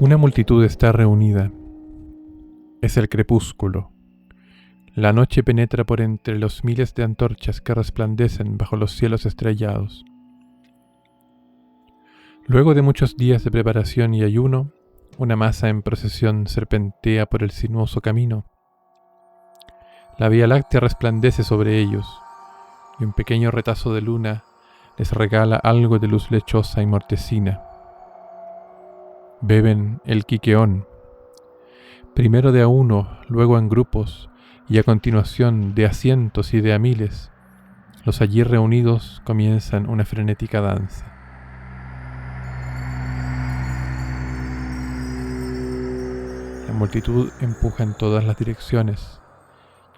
Una multitud está reunida. Es el crepúsculo. La noche penetra por entre los miles de antorchas que resplandecen bajo los cielos estrellados. Luego de muchos días de preparación y ayuno, una masa en procesión serpentea por el sinuoso camino. La Vía Láctea resplandece sobre ellos, y un pequeño retazo de luna les regala algo de luz lechosa y mortecina. Beben el quiqueón, primero de a uno, luego en grupos, y a continuación de a cientos y de a miles. Los allí reunidos comienzan una frenética danza. La multitud empuja en todas las direcciones,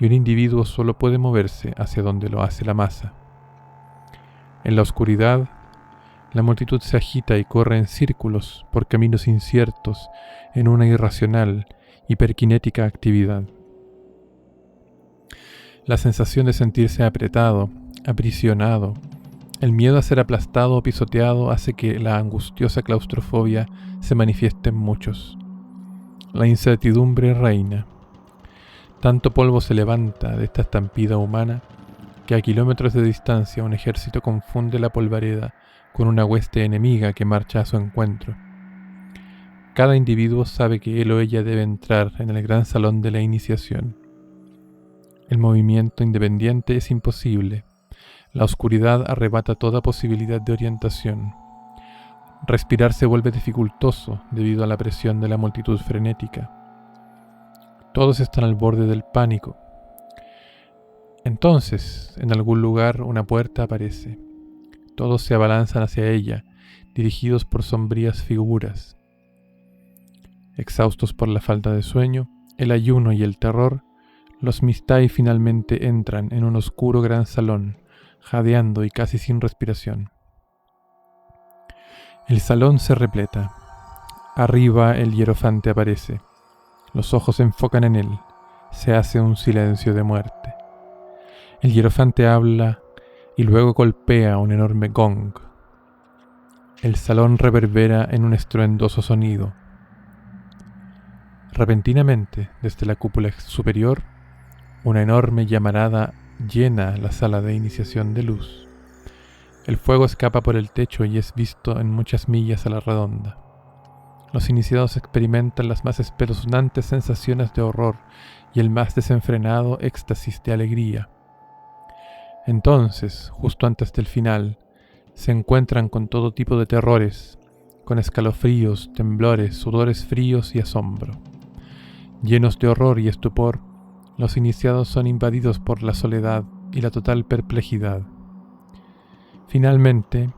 y un individuo solo puede moverse hacia donde lo hace la masa. En la oscuridad, la multitud se agita y corre en círculos por caminos inciertos en una irracional, hiperkinética actividad. La sensación de sentirse apretado, aprisionado, el miedo a ser aplastado o pisoteado hace que la angustiosa claustrofobia se manifieste en muchos. La incertidumbre reina. Tanto polvo se levanta de esta estampida humana que a kilómetros de distancia un ejército confunde la polvareda con una hueste enemiga que marcha a su encuentro. Cada individuo sabe que él o ella debe entrar en el gran salón de la iniciación. El movimiento independiente es imposible. La oscuridad arrebata toda posibilidad de orientación. Respirar se vuelve dificultoso debido a la presión de la multitud frenética. Todos están al borde del pánico. Entonces, en algún lugar una puerta aparece. Todos se abalanzan hacia ella, dirigidos por sombrías figuras. Exhaustos por la falta de sueño, el ayuno y el terror, los Mistai finalmente entran en un oscuro gran salón, jadeando y casi sin respiración. El salón se repleta. Arriba el hierofante aparece. Los ojos se enfocan en él. Se hace un silencio de muerte. El hierofante habla y luego golpea un enorme gong. El salón reverbera en un estruendoso sonido. Repentinamente, desde la cúpula superior, una enorme llamarada llena la sala de iniciación de luz. El fuego escapa por el techo y es visto en muchas millas a la redonda. Los iniciados experimentan las más espeluznantes sensaciones de horror y el más desenfrenado éxtasis de alegría. Entonces, justo antes del final, se encuentran con todo tipo de terrores, con escalofríos, temblores, sudores fríos y asombro. Llenos de horror y estupor, los iniciados son invadidos por la soledad y la total perplejidad. Finalmente,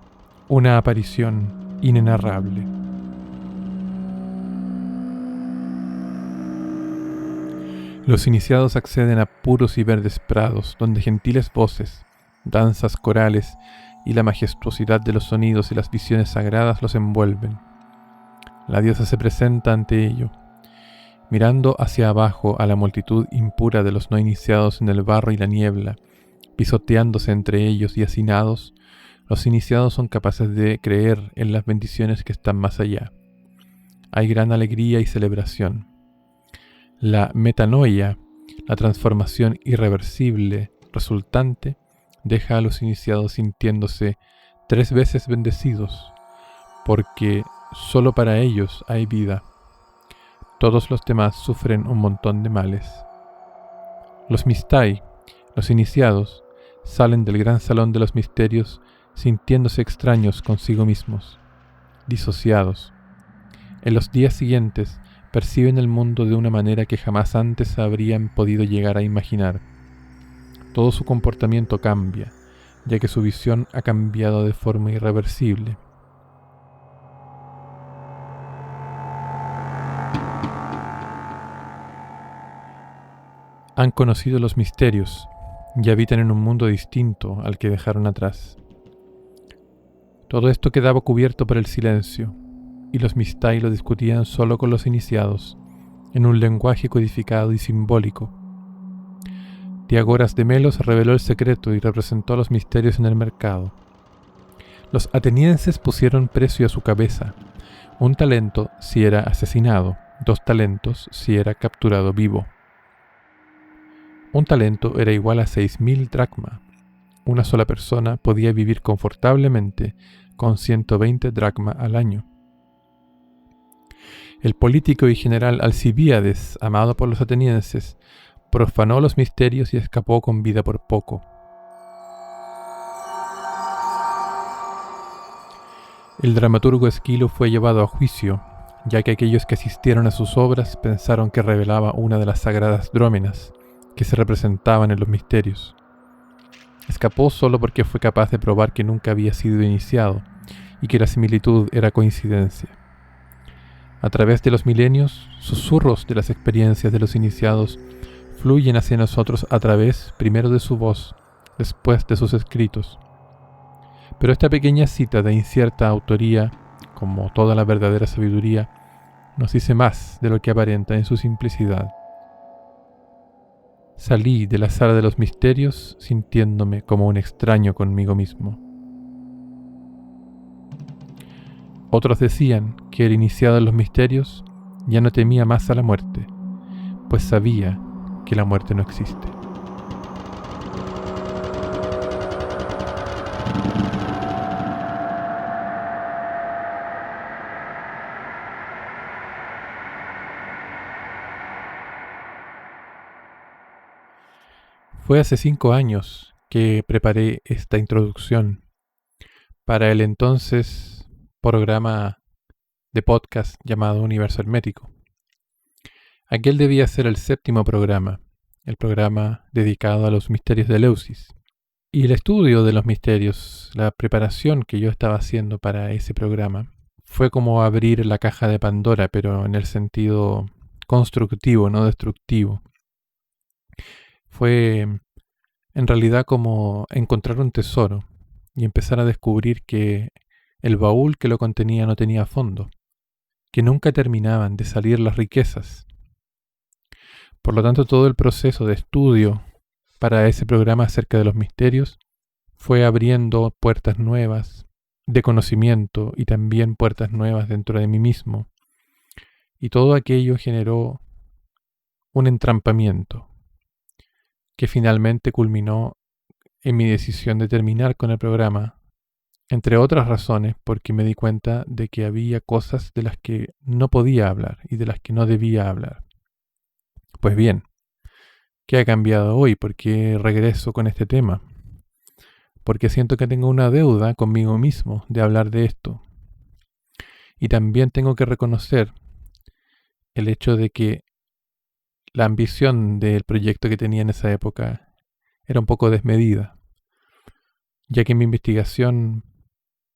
una aparición inenarrable. Los iniciados acceden a puros y verdes prados, donde gentiles voces, danzas corales y la majestuosidad de los sonidos y las visiones sagradas los envuelven. La diosa se presenta ante ello, mirando hacia abajo a la multitud impura de los no iniciados en el barro y la niebla, pisoteándose entre ellos y hacinados. Los iniciados son capaces de creer en las bendiciones que están más allá. Hay gran alegría y celebración. La metanoia, la transformación irreversible resultante, deja a los iniciados sintiéndose 3 veces bendecidos, porque solo para ellos hay vida. Todos los demás sufren un montón de males. Los Mistai, los iniciados, salen del gran salón de los misterios sintiéndose extraños consigo mismos, disociados. En los días siguientes perciben el mundo de una manera que jamás antes habrían podido llegar a imaginar. Todo su comportamiento cambia, ya que su visión ha cambiado de forma irreversible. Han conocido los misterios y habitan en un mundo distinto al que dejaron atrás. Todo esto quedaba cubierto por el silencio, y los Mistai lo discutían solo con los iniciados, en un lenguaje codificado y simbólico. Diagoras de Melos reveló el secreto y representó los misterios en el mercado. Los atenienses pusieron precio a su cabeza, Un talento si era asesinado, 2 talentos si era capturado vivo. Un talento era igual a 6.000 dracma. Una sola persona podía vivir confortablemente con 120 dracma al año. El político y general Alcibíades, amado por los atenienses, profanó los misterios y escapó con vida por poco. El dramaturgo Esquilo fue llevado a juicio, ya que aquellos que asistieron a sus obras pensaron que revelaba una de las sagradas drómenas que se representaban en los misterios. Escapó solo porque fue capaz de probar que nunca había sido iniciado y que la similitud era coincidencia. A través de los milenios, susurros de las experiencias de los iniciados fluyen hacia nosotros a través primero de su voz, después de sus escritos. Pero esta pequeña cita de incierta autoría, como toda la verdadera sabiduría, nos dice más de lo que aparenta en su simplicidad. Salí de la sala de los misterios sintiéndome como un extraño conmigo mismo. Otros decían que el iniciado en los misterios ya no temía más a la muerte, pues sabía que la muerte no existe. Fue hace 5 años que preparé esta introducción para el entonces programa de podcast llamado Universo Hermético. Aquel debía ser el 7º programa, el programa dedicado a los misterios de Eleusis. Y el estudio de los misterios, la preparación que yo estaba haciendo para ese programa, fue como abrir la caja de Pandora, pero en el sentido constructivo, no destructivo. Fue en realidad como encontrar un tesoro y empezar a descubrir que el baúl que lo contenía no tenía fondo, que nunca terminaban de salir las riquezas. Por lo tanto, todo el proceso de estudio para ese programa acerca de los misterios fue abriendo puertas nuevas de conocimiento y también puertas nuevas dentro de mí mismo. Y todo aquello generó un entrampamiento que finalmente culminó en mi decisión de terminar con el programa, entre otras razones porque me di cuenta de que había cosas de las que no podía hablar y de las que no debía hablar. Pues bien, ¿qué ha cambiado hoy? ¿Por qué regreso con este tema? Porque siento que tengo una deuda conmigo mismo de hablar de esto. Y también tengo que reconocer el hecho de que la ambición del proyecto que tenía en esa época era un poco desmedida, ya que mi investigación,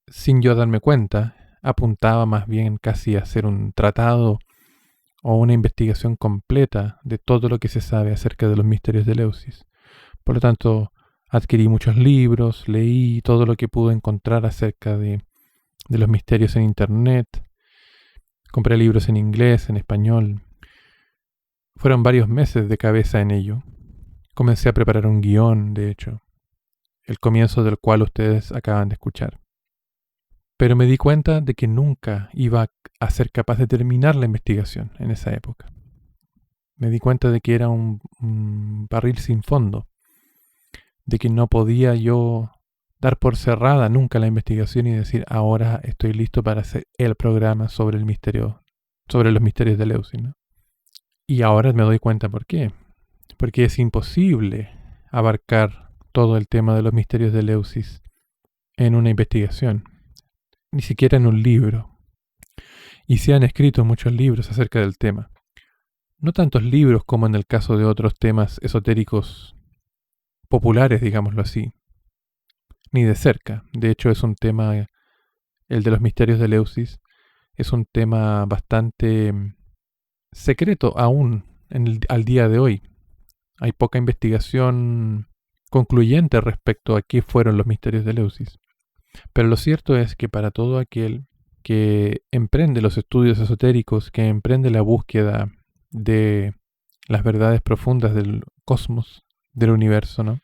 sin yo darme cuenta, apuntaba más bien casi a hacer un tratado o una investigación completa de todo lo que se sabe acerca de los misterios de Eleusis. Por lo tanto, adquirí muchos libros, leí todo lo que pude encontrar acerca de los misterios en internet, compré libros en inglés, en español. Fueron varios meses de cabeza en ello. Comencé a preparar un guión, de hecho, el comienzo del cual ustedes acaban de escuchar. Pero me di cuenta de que nunca iba a ser capaz de terminar la investigación en esa época. Me di cuenta de que era un barril sin fondo, de que no podía yo dar por cerrada nunca la investigación y decir ahora estoy listo para hacer el programa sobre el misterio, sobre los misterios de Eleusis, ¿no? Y ahora me doy cuenta por qué. Porque es imposible abarcar todo el tema de los misterios de Eleusis en una investigación, ni siquiera en un libro. Y se han escrito muchos libros acerca del tema. No tantos libros como en el caso de otros temas esotéricos populares, digámoslo así, ni de cerca. De hecho, es un tema, el de los misterios de Eleusis, es un tema bastante secreto aún al día de hoy. Hay poca investigación concluyente respecto a qué fueron los misterios de Eleusis. Pero lo cierto es que para todo aquel que emprende los estudios esotéricos, que emprende la búsqueda de las verdades profundas del cosmos, del universo, ¿no?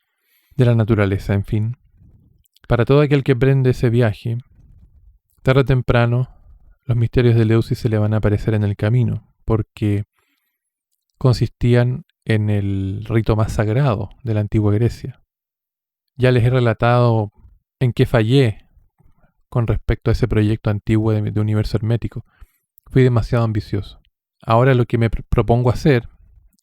De la naturaleza, en fin. Para todo aquel que emprende ese viaje, tarde o temprano, los misterios de Eleusis se le van a aparecer en el camino, porque consistían en el rito más sagrado de la antigua Grecia. Ya les he relatado en qué fallé con respecto a ese proyecto antiguo de universo hermético. Fui demasiado ambicioso. Ahora lo que me propongo hacer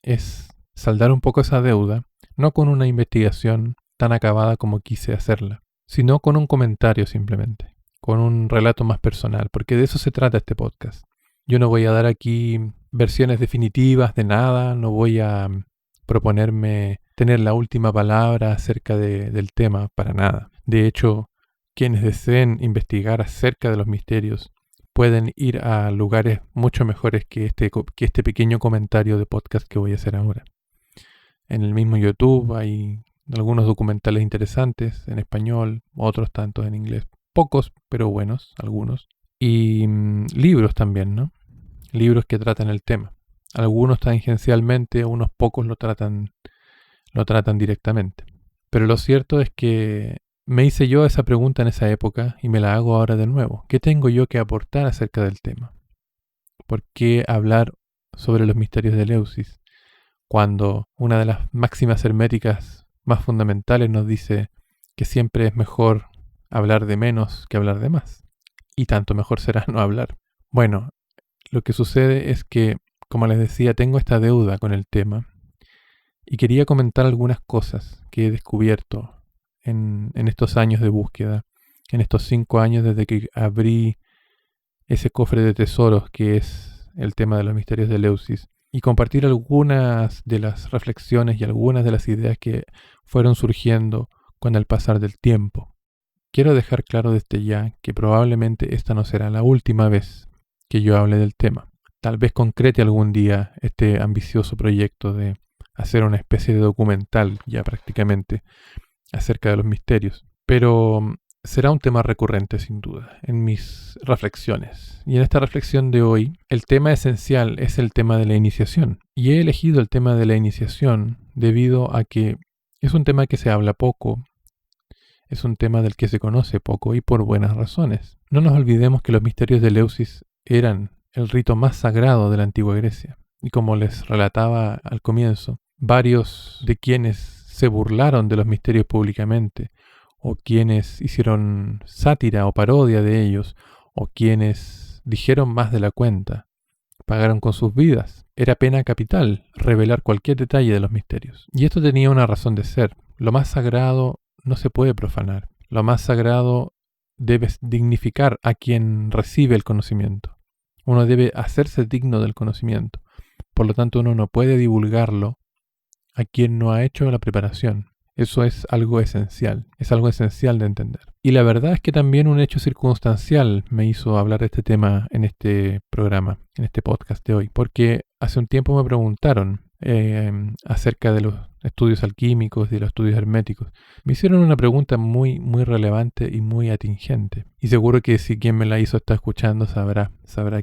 es saldar un poco esa deuda, no con una investigación tan acabada como quise hacerla, sino con un comentario simplemente, con un relato más personal, porque de eso se trata este podcast. Yo no voy a dar aquí versiones definitivas de nada, no voy a proponerme tener la última palabra acerca del tema, para nada. De hecho, quienes deseen investigar acerca de los misterios pueden ir a lugares mucho mejores que este pequeño comentario de podcast que voy a hacer ahora. En el mismo YouTube hay algunos documentales interesantes en español, otros tantos en inglés. Pocos, pero buenos, algunos. Y libros también, ¿no? Libros que tratan el tema. Algunos tangencialmente, unos pocos lo tratan directamente. Pero lo cierto es que me hice yo esa pregunta en esa época y me la hago ahora de nuevo. ¿Qué tengo yo que aportar acerca del tema? ¿Por qué hablar sobre los misterios de Eleusis cuando una de las máximas herméticas más fundamentales nos dice que siempre es mejor hablar de menos que hablar de más? Y tanto mejor será no hablar. Bueno, lo que sucede es que, como les decía, tengo esta deuda con el tema y quería comentar algunas cosas que he descubierto en estos años de búsqueda, en estos 5 años desde que abrí ese cofre de tesoros que es el tema de los misterios de Eleusis, y compartir algunas de las reflexiones y algunas de las ideas que fueron surgiendo con el pasar del tiempo. Quiero dejar claro desde ya que probablemente esta no será la última vez que yo hable del tema. Tal vez concrete algún día este ambicioso proyecto de hacer una especie de documental ya prácticamente acerca de los misterios. Pero será un tema recurrente sin duda en mis reflexiones. Y en esta reflexión de hoy, el tema esencial es el tema de la iniciación. Y he elegido el tema de la iniciación debido a que es un tema que se habla poco, es un tema del que se conoce poco y por buenas razones. No nos olvidemos que los misterios de Eleusis eran el rito más sagrado de la antigua Grecia. Y como les relataba al comienzo, varios de quienes se burlaron de los misterios públicamente, o quienes hicieron sátira o parodia de ellos, o quienes dijeron más de la cuenta, pagaron con sus vidas. Era pena capital revelar cualquier detalle de los misterios. Y esto tenía una razón de ser. Lo más sagrado no se puede profanar. Lo más sagrado debe dignificar a quien recibe el conocimiento. Uno debe hacerse digno del conocimiento. Por lo tanto, uno no puede divulgarlo a quien no ha hecho la preparación. Eso es algo esencial de entender. Y la verdad es que también un hecho circunstancial me hizo hablar de este tema en este programa, en este podcast de hoy, porque hace un tiempo me preguntaron acerca de los estudios alquímicos y de los estudios herméticos. Me hicieron una pregunta muy, muy relevante y muy atingente. Y seguro que si quien me la hizo está escuchando sabrá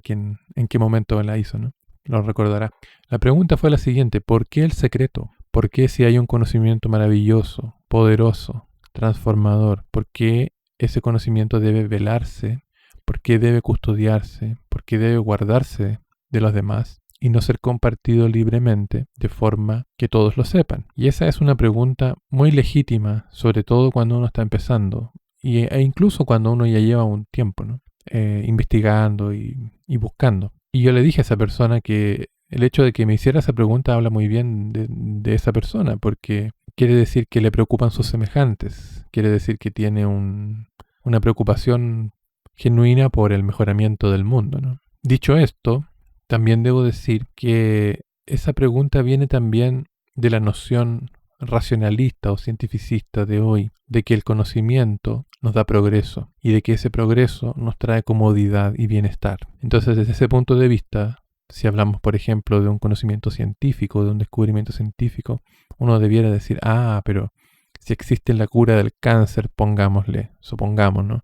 en qué momento me la hizo, ¿no? Lo recordará. La pregunta fue la siguiente: ¿por qué el secreto? ¿Por qué si hay un conocimiento maravilloso, poderoso, transformador, por qué ese conocimiento debe velarse? ¿Por qué debe custodiarse? ¿Por qué debe guardarse de los demás y no ser compartido libremente de forma que todos lo sepan? Y esa es una pregunta muy legítima, sobre todo cuando uno está empezando e incluso cuando uno ya lleva un tiempo, ¿no? Investigando y buscando. Y yo le dije a esa persona que el hecho de que me hiciera esa pregunta habla muy bien de esa persona, porque quiere decir que le preocupan sus semejantes, quiere decir que tiene una preocupación genuina por el mejoramiento del mundo, ¿no? Dicho esto, también debo decir que esa pregunta viene también de la noción racionalista o cientificista de hoy, de que el conocimiento nos da progreso y de que ese progreso nos trae comodidad y bienestar. Entonces, desde ese punto de vista, si hablamos, por ejemplo, de un conocimiento científico, de un descubrimiento científico, uno debiera decir, pero si existe la cura del cáncer, supongamos, ¿no?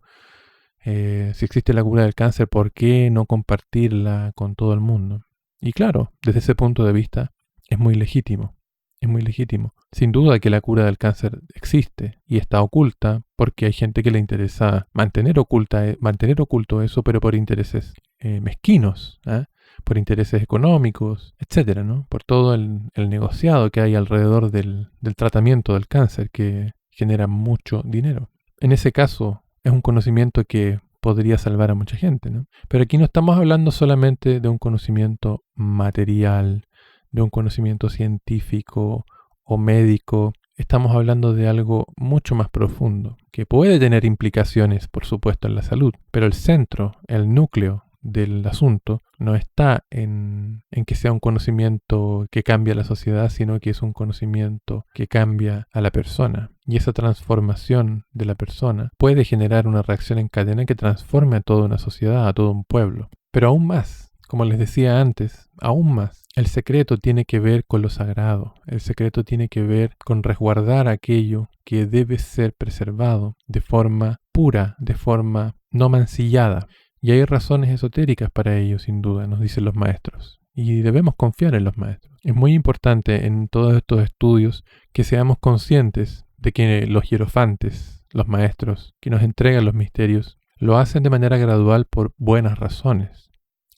Si existe la cura del cáncer, ¿por qué no compartirla con todo el mundo? Y claro, desde ese punto de vista es muy legítimo. Es muy legítimo. Sin duda que la cura del cáncer existe y está oculta porque hay gente que le interesa mantener oculto eso, pero por intereses mezquinos, ¿ah? Por intereses económicos, etcétera, ¿no? Por todo el negociado que hay alrededor del tratamiento del cáncer que genera mucho dinero. En ese caso, es un conocimiento que podría salvar a mucha gente, ¿no? Pero aquí no estamos hablando solamente de un conocimiento material, de un conocimiento científico o médico. Estamos hablando de algo mucho más profundo, que puede tener implicaciones, por supuesto, en la salud, pero el centro, el núcleo del asunto no está en que sea un conocimiento que cambia a la sociedad, sino que es un conocimiento que cambia a la persona. Y esa transformación de la persona puede generar una reacción en cadena que transforme a toda una sociedad, a todo un pueblo. Pero aún más, como les decía antes, aún más, el secreto tiene que ver con lo sagrado. El secreto tiene que ver con resguardar aquello que debe ser preservado de forma pura, de forma no mancillada. Y hay razones esotéricas para ello, sin duda, nos dicen los maestros. Y debemos confiar en los maestros. Es muy importante en todos estos estudios que seamos conscientes de que los hierofantes, los maestros que nos entregan los misterios, lo hacen de manera gradual por buenas razones.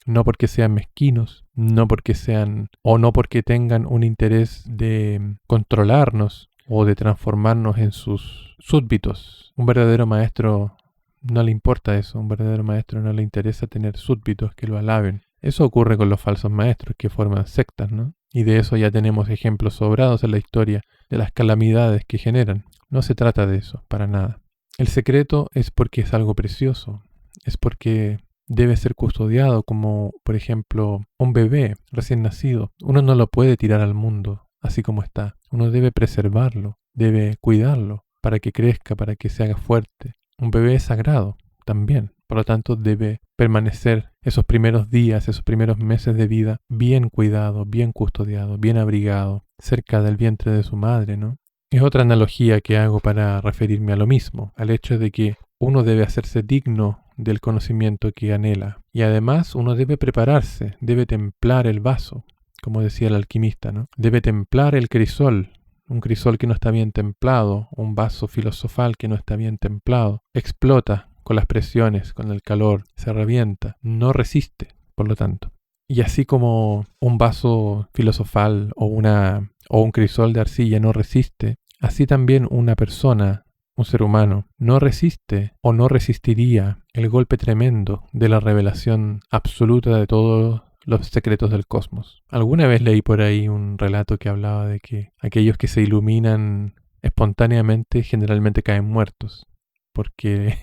No porque sean mezquinos, no porque tengan un interés de controlarnos o de transformarnos en sus súbditos. Un verdadero maestro no le importa eso, a un verdadero maestro no le interesa tener súbditos que lo alaben. Eso ocurre con los falsos maestros que forman sectas, ¿no? Y de eso ya tenemos ejemplos sobrados en la historia de las calamidades que generan. No se trata de eso, para nada. El secreto es porque es algo precioso, es porque debe ser custodiado como, por ejemplo, un bebé recién nacido. Uno no lo puede tirar al mundo así como está. Uno debe preservarlo, debe cuidarlo para que crezca, para que se haga fuerte. Un bebé es sagrado también, por lo tanto debe permanecer esos primeros días, esos primeros meses de vida bien cuidado, bien custodiado, bien abrigado, cerca del vientre de su madre, ¿no? Es otra analogía que hago para referirme a lo mismo, al hecho de que uno debe hacerse digno del conocimiento que anhela. Y además uno debe prepararse, debe templar el vaso, como decía el alquimista, ¿no? Debe templar el crisol. Un crisol que no está bien templado, un vaso filosofal que no está bien templado, explota con las presiones, con el calor, se revienta, no resiste, por lo tanto. Y así como un vaso filosofal o un crisol de arcilla no resiste, así también una persona, un ser humano, no resiste o no resistiría el golpe tremendo de la revelación absoluta de todo los secretos del cosmos. Alguna vez leí por ahí un relato que hablaba de que aquellos que se iluminan espontáneamente generalmente caen muertos, porque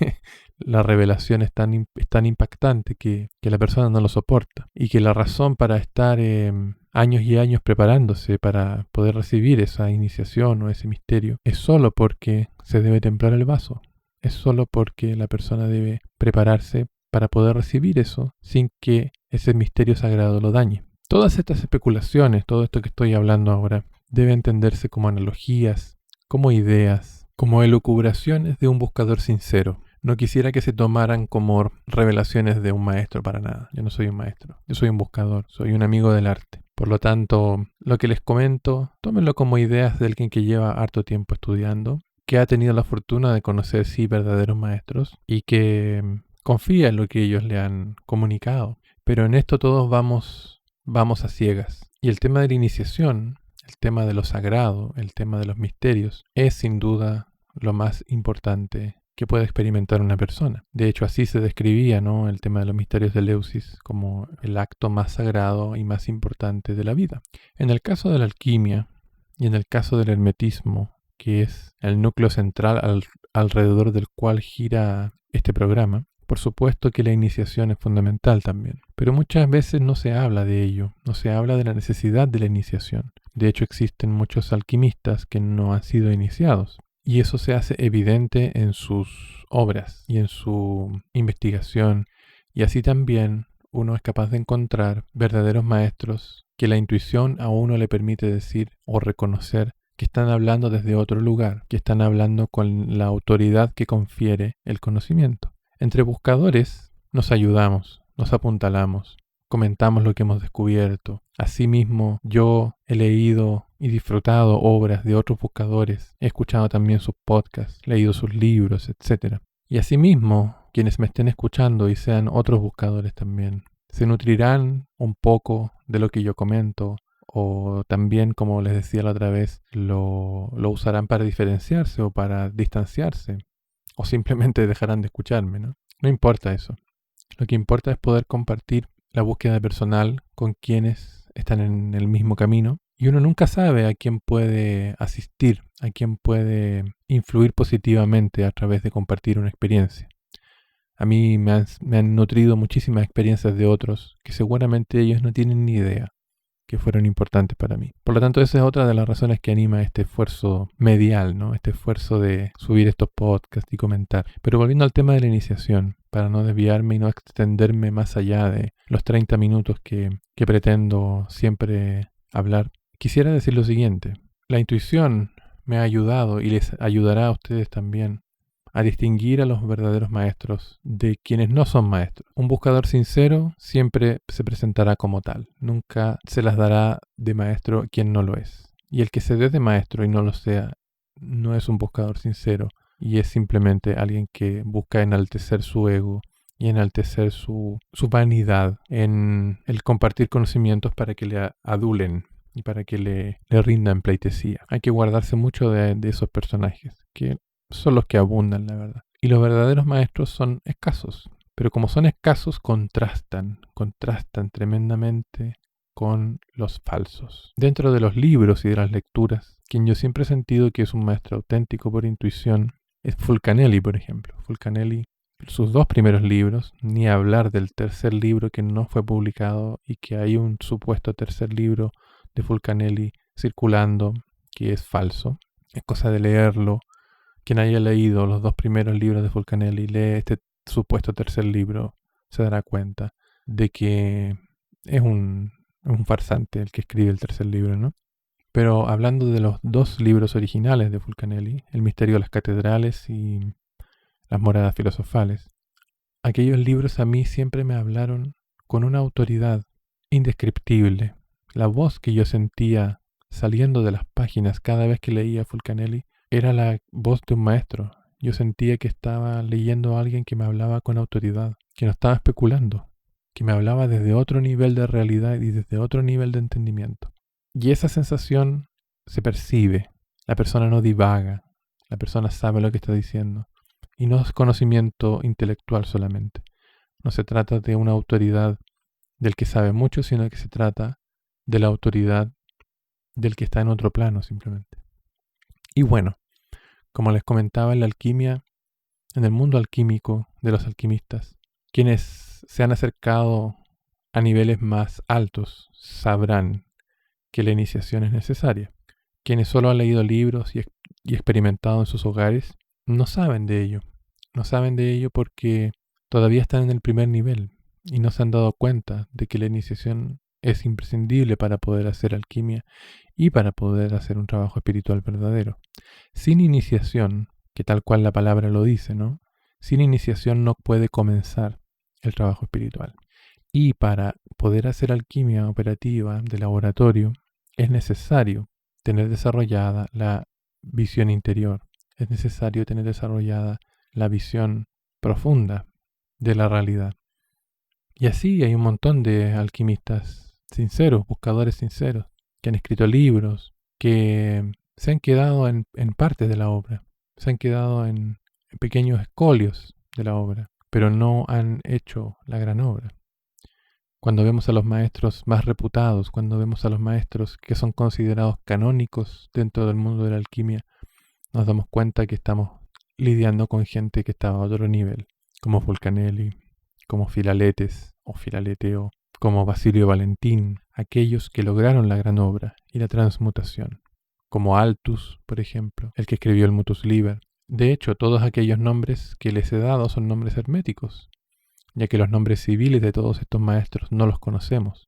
la revelación es tan impactante que la persona no lo soporta, y que la razón para estar años y años preparándose para poder recibir esa iniciación o ese misterio es solo porque se debe templar el vaso, es solo porque la persona debe prepararse para poder recibir eso sin que ese misterio sagrado lo dañe. Todas estas especulaciones, todo esto que estoy hablando ahora, debe entenderse como analogías, como ideas, como elucubraciones de un buscador sincero. No quisiera que se tomaran como revelaciones de un maestro para nada. Yo no soy un maestro, yo soy un buscador, soy un amigo del arte. Por lo tanto, lo que les comento, tómenlo como ideas de alguien que lleva harto tiempo estudiando, que ha tenido la fortuna de conocer sí verdaderos maestros y que confía en lo que ellos le han comunicado. Pero en esto todos vamos a ciegas. Y el tema de la iniciación, el tema de lo sagrado, el tema de los misterios, es sin duda lo más importante que puede experimentar una persona. De hecho, así se describía, ¿no?, el tema de los misterios de Eleusis como el acto más sagrado y más importante de la vida. En el caso de la alquimia y en el caso del hermetismo, que es el núcleo central alrededor del cual gira este programa, por supuesto que la iniciación es fundamental también, pero muchas veces no se habla de ello, no se habla de la necesidad de la iniciación. De hecho, existen muchos alquimistas que no han sido iniciados, y eso se hace evidente en sus obras y en su investigación, y así también uno es capaz de encontrar verdaderos maestros que la intuición a uno le permite decir o reconocer que están hablando desde otro lugar, que están hablando con la autoridad que confiere el conocimiento. Entre buscadores nos ayudamos, nos apuntalamos, comentamos lo que hemos descubierto. Asimismo, yo he leído y disfrutado obras de otros buscadores, he escuchado también sus podcasts, leído sus libros, etc. Y asimismo, quienes me estén escuchando y sean otros buscadores también, se nutrirán un poco de lo que yo comento, o también, como les decía la otra vez, lo usarán para diferenciarse o para distanciarse, o simplemente dejarán de escucharme, ¿no? No importa eso. Lo que importa es poder compartir la búsqueda personal con quienes están en el mismo camino. Y uno nunca sabe a quién puede asistir, a quién puede influir positivamente a través de compartir una experiencia. A mí me han nutrido muchísimas experiencias de otros que seguramente ellos no tienen ni idea que fueron importantes para mí. Por lo tanto, esa es otra de las razones que anima este esfuerzo medial, ¿no? Este esfuerzo de subir estos podcasts y comentar. Pero volviendo al tema de la iniciación, para no desviarme y no extenderme más allá de los 30 minutos que pretendo siempre hablar, quisiera decir lo siguiente. La intuición me ha ayudado y les ayudará a ustedes también a distinguir a los verdaderos maestros de quienes no son maestros. Un buscador sincero siempre se presentará como tal. Nunca se las dará de maestro quien no lo es. Y el que se dé de maestro y no lo sea, no es un buscador sincero y es simplemente alguien que busca enaltecer su ego y enaltecer su vanidad en el compartir conocimientos para que le adulen y para que le rindan pleitesía. Hay que guardarse mucho de esos personajes que son los que abundan, la verdad. Y los verdaderos maestros son escasos. Pero como son escasos, contrastan tremendamente con los falsos. Dentro de los libros y de las lecturas, quien yo siempre he sentido que es un maestro auténtico por intuición es Fulcanelli, por ejemplo. Fulcanelli, sus 2 primeros libros, ni hablar del tercer libro que no fue publicado y que hay un supuesto tercer libro de Fulcanelli circulando que es falso. Es cosa de leerlo. Quien haya leído los 2 primeros libros de Fulcanelli y lee este supuesto tercer libro se dará cuenta de que es un farsante el que escribe el tercer libro, ¿no? Pero hablando de los 2 libros originales de Fulcanelli, El misterio de las catedrales y Las moradas filosofales, aquellos libros a mí siempre me hablaron con una autoridad indescriptible. La voz que yo sentía saliendo de las páginas cada vez que leía Fulcanelli era la voz de un maestro. Yo sentía que estaba leyendo a alguien que me hablaba con autoridad, que no estaba especulando, que me hablaba desde otro nivel de realidad y desde otro nivel de entendimiento. Y esa sensación se percibe. La persona no divaga, la persona sabe lo que está diciendo. Y no es conocimiento intelectual solamente. No se trata de una autoridad del que sabe mucho, sino que se trata de la autoridad del que está en otro plano simplemente. Y bueno, como les comentaba, en la alquimia, en el mundo alquímico de los alquimistas, quienes se han acercado a niveles más altos sabrán que la iniciación es necesaria. Quienes solo han leído libros y experimentado en sus hogares no saben de ello. No saben de ello porque todavía están en el primer nivel y no se han dado cuenta de que la iniciación es imprescindible para poder hacer alquimia y para poder hacer un trabajo espiritual verdadero. Sin iniciación, que tal cual la palabra lo dice, ¿no? Sin iniciación no puede comenzar el trabajo espiritual. Y para poder hacer alquimia operativa de laboratorio es necesario tener desarrollada la visión interior. Es necesario tener desarrollada la visión profunda de la realidad. Y así hay un montón de alquimistas sinceros, buscadores sinceros, que han escrito libros, que se han quedado en partes de la obra, se han quedado en pequeños escolios de la obra, pero no han hecho la gran obra. Cuando vemos a los maestros más reputados, cuando vemos a los maestros que son considerados canónicos dentro del mundo de la alquimia, nos damos cuenta que estamos lidiando con gente que estaba a otro nivel, como Fulcanelli, como Filaletes o Filaleteo, como Basilio Valentín, aquellos que lograron la gran obra y la transmutación, como Altus, por ejemplo, el que escribió el Mutus Liber. De hecho, todos aquellos nombres que les he dado son nombres herméticos, ya que los nombres civiles de todos estos maestros no los conocemos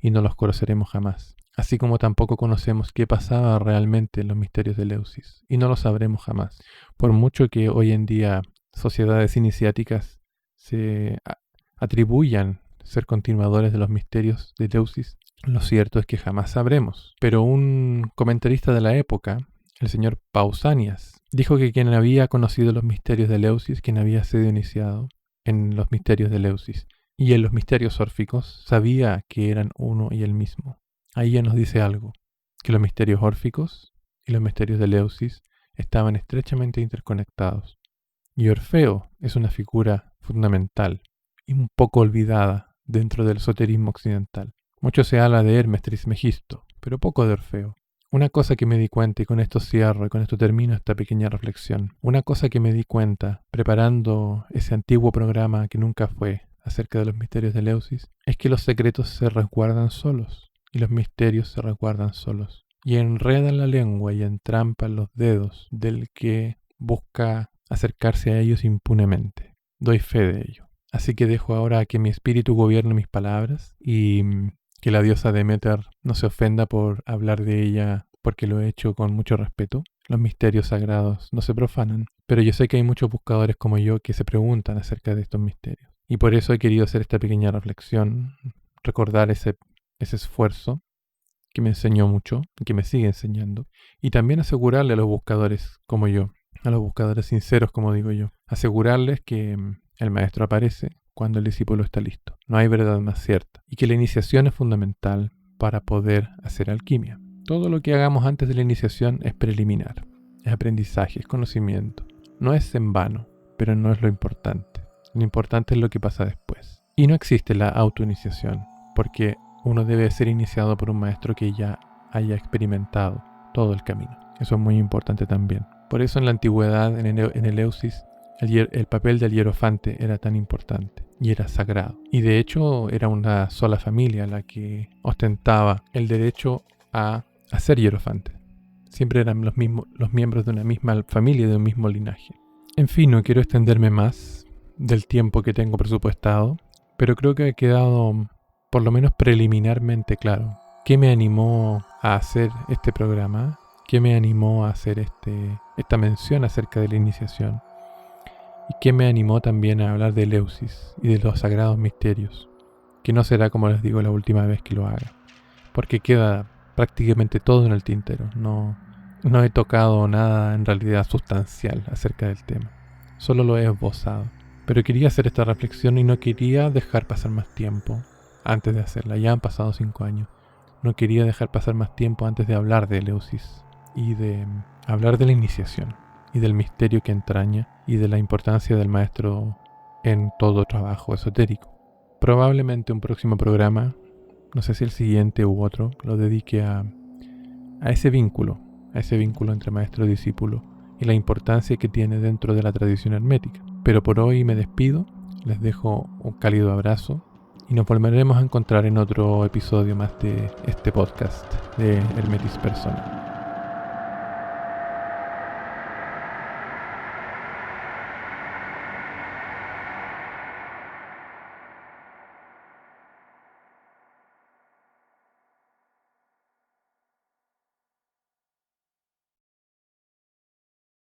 y no los conoceremos jamás. Así como tampoco conocemos qué pasaba realmente en los misterios de Eleusis, y no lo sabremos jamás. Por mucho que hoy en día sociedades iniciáticas se atribuyan ser continuadores de los misterios de Eleusis, Lo cierto es que jamás sabremos. Pero un comentarista de la época, el señor Pausanias, dijo que quien había conocido los misterios de Eleusis, quien había sido iniciado en los misterios de Eleusis y en los misterios órficos, sabía que eran uno y el mismo. Ahí ya nos dice algo, que los misterios órficos y los misterios de Eleusis estaban estrechamente interconectados. Y Orfeo es una figura fundamental y un poco olvidada dentro del esoterismo occidental. Mucho se habla de Hermes Trismegisto, pero poco de Orfeo. Una cosa que me di cuenta, y con esto cierro y con esto termino esta pequeña reflexión, una cosa que me di cuenta preparando ese antiguo programa que nunca fue acerca de los misterios de Eleusis, es que los secretos se resguardan solos y los misterios se resguardan solos. Y enredan la lengua y entrampan los dedos del que busca acercarse a ellos impunemente. Doy fe de ello. Así que dejo ahora que mi espíritu gobierne mis palabras y que la diosa Demeter no se ofenda por hablar de ella porque lo he hecho con mucho respeto. Los misterios sagrados no se profanan, pero yo sé que hay muchos buscadores como yo que se preguntan acerca de estos misterios. Y por eso he querido hacer esta pequeña reflexión, recordar ese esfuerzo que me enseñó mucho, que me sigue enseñando, y también asegurarle a los buscadores como yo, a los buscadores sinceros como digo yo, asegurarles que el maestro aparece cuando el discípulo está listo. No hay verdad más cierta. Y que la iniciación es fundamental para poder hacer alquimia. Todo lo que hagamos antes de la iniciación es preliminar. Es aprendizaje, es conocimiento. No es en vano, pero no es lo importante. Lo importante es lo que pasa después. Y no existe la autoiniciación, porque uno debe ser iniciado por un maestro que ya haya experimentado todo el camino. Eso es muy importante también. Por eso en la antigüedad, en Eleusis, el papel del hierofante era tan importante y era sagrado. Y de hecho era una sola familia la que ostentaba el derecho a ser hierofante. Siempre eran los miembros de una misma familia, de un mismo linaje. En fin, no quiero extenderme más del tiempo que tengo presupuestado, pero creo que ha quedado por lo menos preliminarmente claro qué me animó a hacer este programa, qué me animó a hacer esta mención acerca de la iniciación. Y qué me animó también a hablar de Eleusis y de los sagrados misterios, que no será, como les digo, la última vez que lo haga, porque queda prácticamente todo en el tintero. No he tocado nada en realidad sustancial acerca del tema, solo lo he esbozado. Pero quería hacer esta reflexión y no quería dejar pasar más tiempo antes de hacerla. Ya han pasado 5 años. No quería dejar pasar más tiempo antes de hablar de Eleusis y de hablar de la iniciación y del misterio que entraña y de la importancia del maestro en todo trabajo esotérico. Probablemente un próximo programa, no sé si el siguiente u otro, lo dedique a ese vínculo entre maestro y discípulo y la importancia que tiene dentro de la tradición hermética. Pero por hoy me despido, les dejo un cálido abrazo y nos volveremos a encontrar en otro episodio más de este podcast de Hermetis Persona.